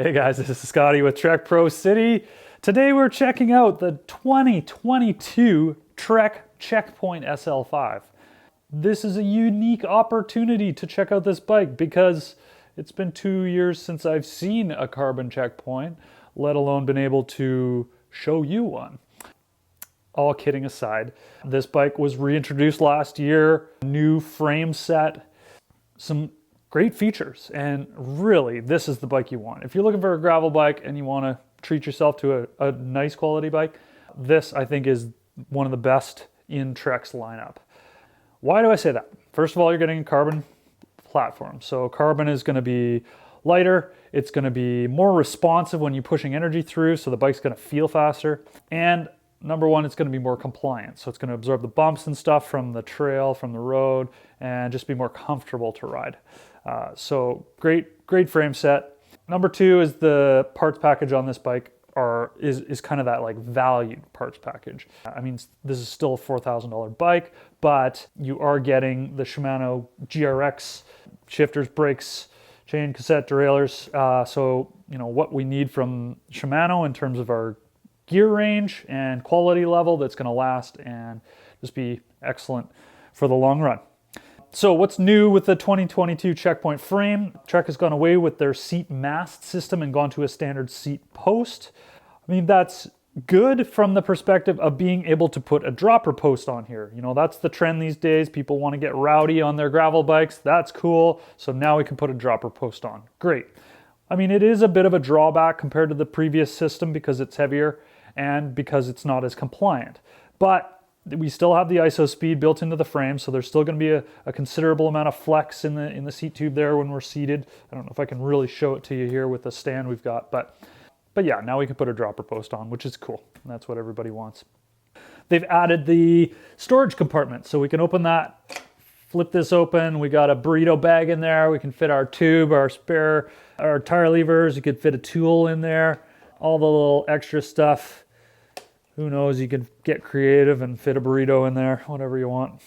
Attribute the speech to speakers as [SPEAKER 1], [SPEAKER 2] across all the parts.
[SPEAKER 1] Hey guys, this is Scotty with Trek Pro City. Today we're checking out the 2022 Trek Checkpoint SL5. This is a unique opportunity to check out this bike because it's been 2 years since I've seen a carbon checkpoint, let alone been able to show you one. All kidding aside, this bike was reintroduced last year, new frame set, some great features, and really this is the bike you want. If you're looking for a gravel bike and you want to treat yourself to a nice quality bike, this I think is one of the best in Trek's lineup. Why do I say that? First of all, you're getting a carbon platform. So carbon is going to be lighter, it's going to be more responsive when you're pushing energy through, so the bike's going to feel faster. And number one, it's going to be more compliant. So it's going to absorb the bumps and stuff from the trail, from the road, and just be more comfortable to ride. So great frame set. Number two is the parts package on this bike is kind of that like valued parts package. I mean, this is still a $4,000 bike, but you are getting the Shimano GRX shifters, brakes, chain, cassette, derailleurs. So, you know, what we need from Shimano in terms of our gear range and quality level that's going to last and just be excellent for the long run. So what's new with the 2022 Checkpoint frame? Trek has gone away with their seat mast system and gone to a standard seat post. I mean, that's good from the perspective of being able to put a dropper post on here. You know, that's the trend these days. People want to get rowdy on their gravel bikes. That's cool. So now we can put a dropper post on. Great. I mean, it is a bit of a drawback compared to the previous system because it's heavier and because it's not as compliant. But we still have the ISO speed built into the frame, so there's still going to be a considerable amount of flex in the seat tube there when we're seated. I don't know if I can really show it to you here with the stand we've got, but yeah, now we can put a dropper post on, which is cool. And that's what everybody wants. They've added the storage compartment, so we can open that, flip this open. We got a burrito bag in there. We can fit our tube, our spare, our tire levers. You could fit a tool in there, all the little extra stuff. Who knows, you can get creative and fit a burrito in there, whatever you want.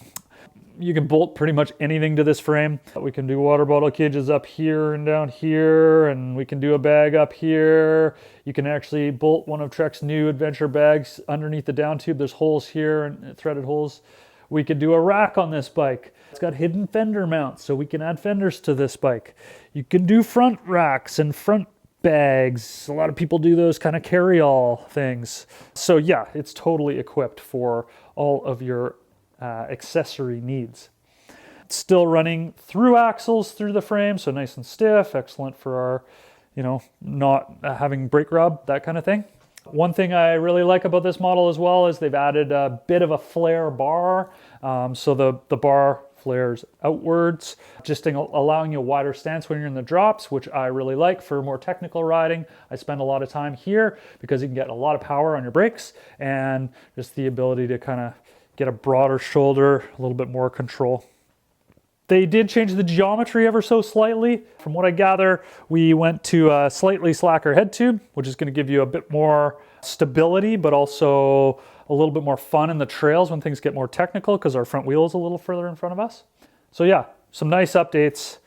[SPEAKER 1] You can bolt pretty much anything to this frame. We can do water bottle cages up here and down here, and we can do a bag up here. You can actually bolt one of Trek's new adventure bags underneath the down tube. There's holes here and threaded holes. We could do a rack on this bike. It's got hidden fender mounts, so we can add fenders to this bike. You can do front racks and front bags. A lot of people do those kind of carry-all things. So yeah, it's totally equipped for all of your accessory needs. It's still running through axles through the frame, so nice and stiff, excellent for our, you know, not having brake rub, that kind of thing. One thing I really like about this model as well is they've added a bit of a flare bar. So the bar flares outwards, just allowing you a wider stance when you're in the drops, which I really like for more technical riding. I spend a lot of time here because you can get a lot of power on your brakes and just the ability to kind of get a broader shoulder, a little bit more control. They did change the geometry ever so slightly. From what I gather, we went to a slightly slacker head tube, which is going to give you a bit more stability, but also a little bit more fun in the trails when things get more technical because our front wheel is a little further in front of us. So yeah, some nice updates.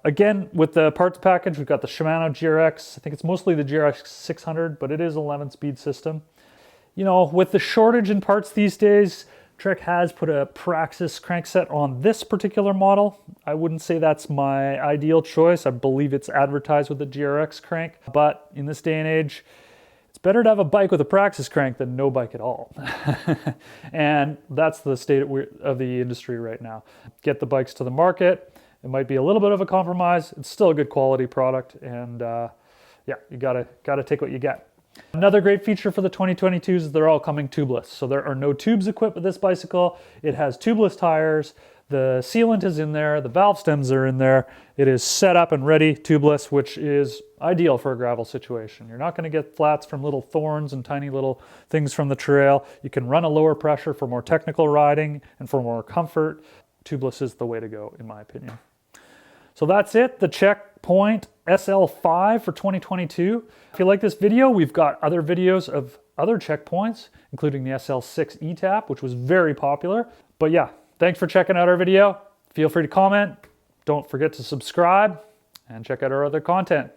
[SPEAKER 1] Again, with the parts package, we've got the Shimano GRX. I think it's mostly the GRX 600, but it is 11-speed system. You know, with the shortage in parts these days, Trek has put a Praxis crankset on this particular model. I wouldn't say that's my ideal choice. I believe it's advertised with the GRX crank, but in this day and age, it's better to have a bike with a Praxis crank than no bike at all. And that's the state of the industry right now. Get the bikes to the market. It might be a little bit of a compromise. It's still a good quality product, and yeah, you gotta take what you get. Another great feature for the 2022s is they're all coming tubeless. So there are no tubes equipped with this bicycle. It has tubeless tires. The sealant is in there. The valve stems are in there. It is set up and ready tubeless, which is ideal for a gravel situation. You're not going to get flats from little thorns and tiny little things from the trail. You can run a lower pressure for more technical riding and for more comfort. Tubeless is the way to go, in my opinion. So that's it, the Checkpoint SL5 for 2022. If you like this video, we've got other videos of other checkpoints, including the SL6 ETAP, which was very popular. But yeah, thanks for checking out our video. Feel free to comment. Don't forget to subscribe and check out our other content.